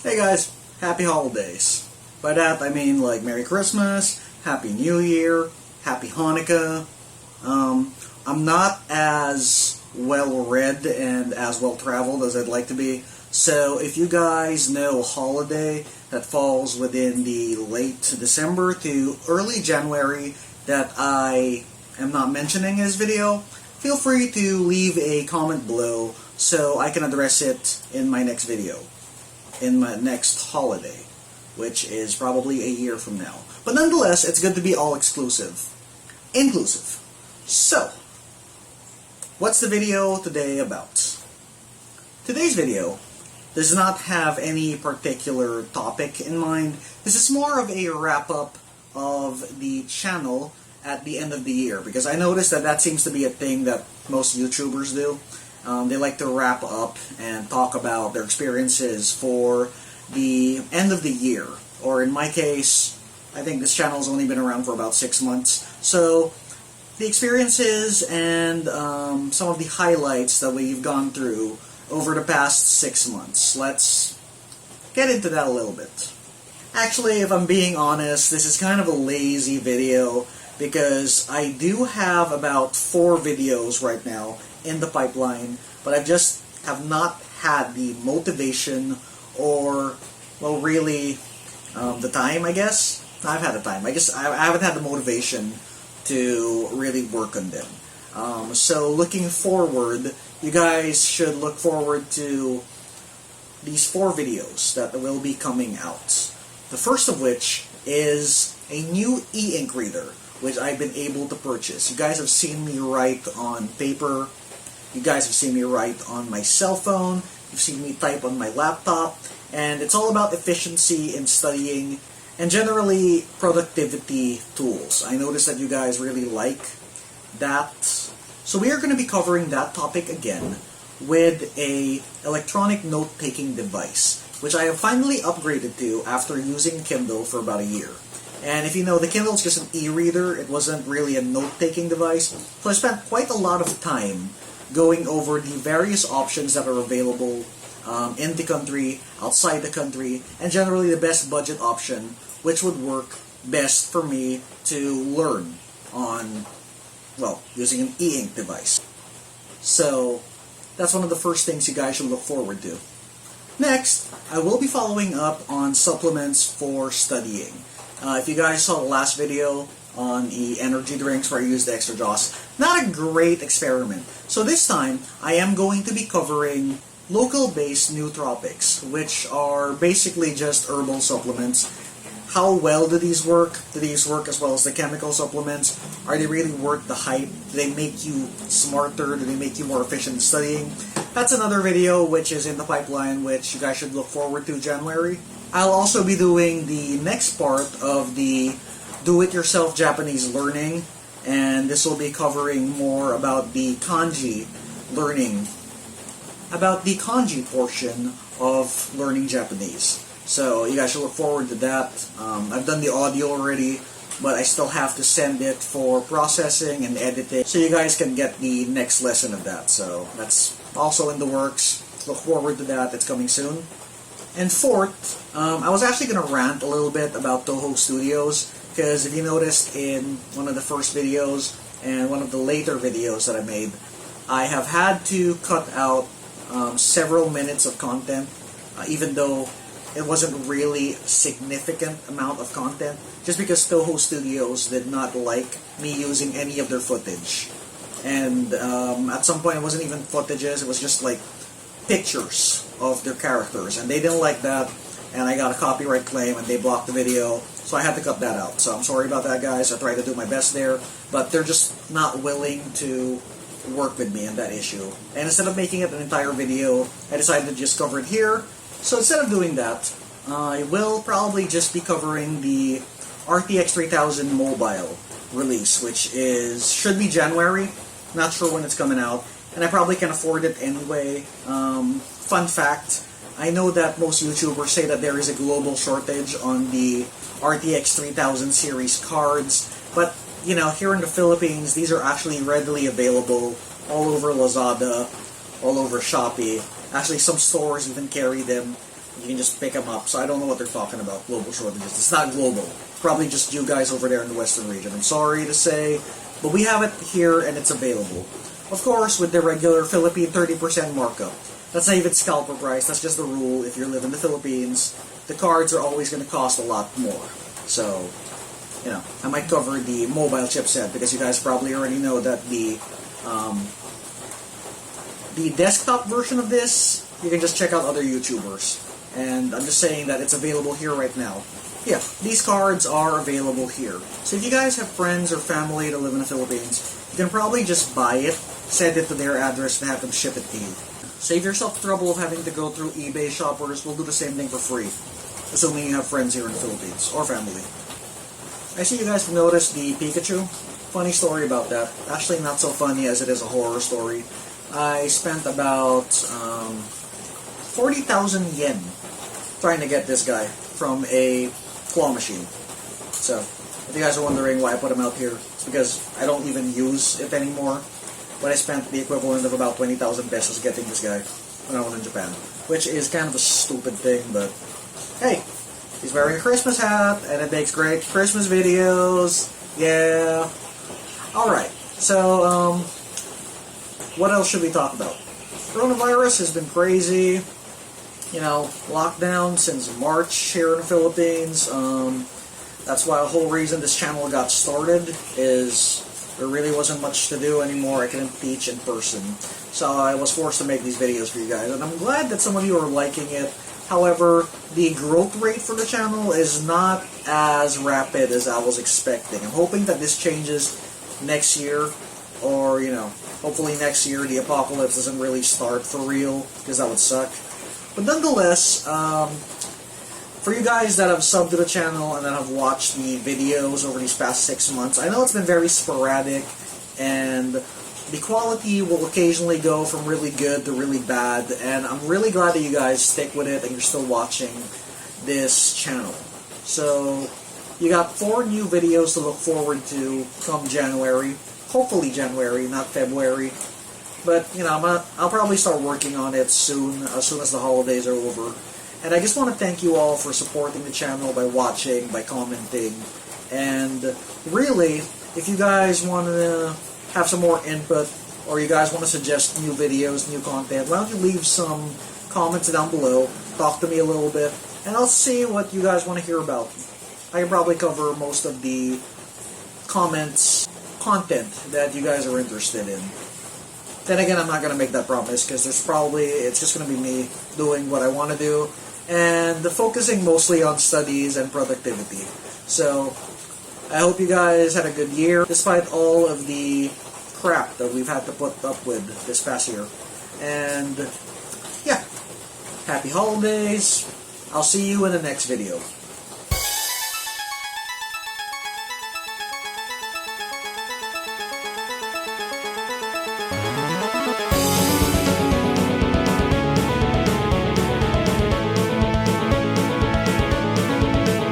Hey guys, happy holidays. By that I mean like Merry Christmas, Happy New Year, Happy Hanukkah. I'm not as well read and as well traveled as I'd like to be, so if you guys know a holiday that falls within the late December to early January that I am not mentioning in this video, feel free to leave a comment below so I can address it in my next video, in my next holiday, which is probably a year from now. But nonetheless, it's good to be all inclusive. So, what's the video today about? Today's video does not have any particular topic in mind. This is more of a wrap-up of the channel at the end of the year, because I noticed that seems to be a thing that most YouTubers do. They like to wrap up and talk about their experiences for the end of the year. Or in my case, I think this channel's only been around for about 6 months. So, the experiences and some of the highlights that we've gone through over the past 6 months. Let's get into that a little bit. Actually, if I'm being honest, this is kind of a lazy video because I do have about 4 videos right now in the pipeline, but I just have not had the motivation or, well, really, the time, I guess. I've had the time. I guess I haven't had the motivation to really work on them. So looking forward, you guys should look forward to these 4 videos that will be coming out. The first of which is a new e-ink reader, which I've been able to purchase. You guys have seen me write on paper. You guys have seen me write on my cell phone. You've seen me type on my laptop. And it's all about efficiency in studying and generally productivity tools. I noticed that you guys really like that. So we are going to be covering that topic again with a electronic note-taking device, which I have finally upgraded to after using Kindle for about a year. And if you know, the Kindle is just an e-reader. It wasn't really a note-taking device. So I spent quite a lot of time going over the various options that are available in the country, outside the country, and generally the best budget option, which would work best for me to learn on, well, using an e-ink device. So, that's one of the first things you guys should look forward to. Next, I will be following up on supplements for studying. If you guys saw the last video on the energy drinks where I used the extra jaws, not a great experiment. So this time, I am going to be covering local-based nootropics, which are basically just herbal supplements. How well do these work? Do these work as well as the chemical supplements? Are they really worth the hype? Do they make you smarter? Do they make you more efficient in studying? That's another video which is in the pipeline, which you guys should look forward to January. I'll also be doing the next part of the do-it-yourself Japanese learning, and this will be covering more about the kanji learning, about the kanji portion of learning Japanese. So you guys should look forward to that. I've done the audio already, but I still have to send it for processing and editing, so you guys can get the next lesson of that. So that's also in the works. Look forward to that. It's coming soon. And fourth, I was actually going to rant a little bit about Toho Studios, because if you noticed in one of the first videos and one of the later videos that I made, I have had to cut out several minutes of content, even though it wasn't really a significant amount of content, just because Toho Studios did not like me using any of their footage. And at some point it wasn't even footages, it was just like pictures of their characters, and they didn't like that, and I got a copyright claim and they blocked the video, so I had to cut that out. So I'm sorry about that, guys. I tried to do my best there, but they're just not willing to work with me on that issue. And instead of making it an entire video, I decided to just cover it here. So instead of doing that, I will probably just be covering the RTX 3000 mobile release, which should be January. Not sure when it's coming out, and I probably can afford it anyway. Fun fact, I know that most YouTubers say that there is a global shortage on the RTX 3000 series cards, but you know, here in the Philippines, these are actually readily available all over Lazada, all over Shopee. Actually, some stores even carry them. You can just pick them up. So I don't know what they're talking about, global shortages. It's not global. Probably just you guys over there in the Western region. I'm sorry to say, but we have it here and it's available. Of course, with the regular Philippine 30% markup. That's not even scalper price. That's just the rule. If you live in the Philippines, the cards are always going to cost a lot more. So, you know, I might cover the mobile chipset because you guys probably already know that the desktop version of this, you can just check out other YouTubers. And I'm just saying that it's available here right now. Yeah, these cards are available here. So if you guys have friends or family that live in the Philippines, you can probably just buy it, send it to their address, and have them ship it to you. Save yourself the trouble of having to go through eBay shoppers. We'll do the same thing for free, assuming you have friends here in the Philippines, or family. I see you guys have noticed the Pikachu. Funny story about that. Actually not so funny as it is a horror story. I spent about 40,000 yen trying to get this guy from a claw machine. So, if you guys are wondering why I put him out here, it's because I don't even use it anymore. But I spent the equivalent of about 20,000 pesos getting this guy when I was in Japan. Which is kind of a stupid thing, but hey, he's wearing a Christmas hat, and it makes great Christmas videos. Yeah. Alright, so, what else should we talk about? Coronavirus has been crazy. You know, lockdown since March here in the Philippines. That's why the whole reason this channel got started is there really wasn't much to do anymore. I couldn't teach in person. So I was forced to make these videos for you guys. And I'm glad that some of you are liking it. However, the growth rate for the channel is not as rapid as I was expecting. I'm hoping that this changes next year. Or, you know, hopefully next year the apocalypse doesn't really start for real. Because that would suck. But nonetheless, for you guys that have subbed to the channel and that have watched the videos over these past 6 months, I know it's been very sporadic, and the quality will occasionally go from really good to really bad, and I'm really glad that you guys stick with it and you're still watching this channel. So, you got 4 new videos to look forward to come January. Hopefully January, not February. But, you know, I'll probably start working on it soon, as the holidays are over. And I just want to thank you all for supporting the channel by watching, by commenting. And really, if you guys want to have some more input, or you guys want to suggest new videos, new content, why don't you leave some comments down below, talk to me a little bit, and I'll see what you guys want to hear about. I can probably cover most of the comments, content that you guys are interested in. Then again, I'm not going to make that promise because it's just going to be me doing what I want to do and focusing mostly on studies and productivity. So, I hope you guys had a good year despite all of the crap that we've had to put up with this past year. And, yeah, happy holidays. I'll see you in the next video.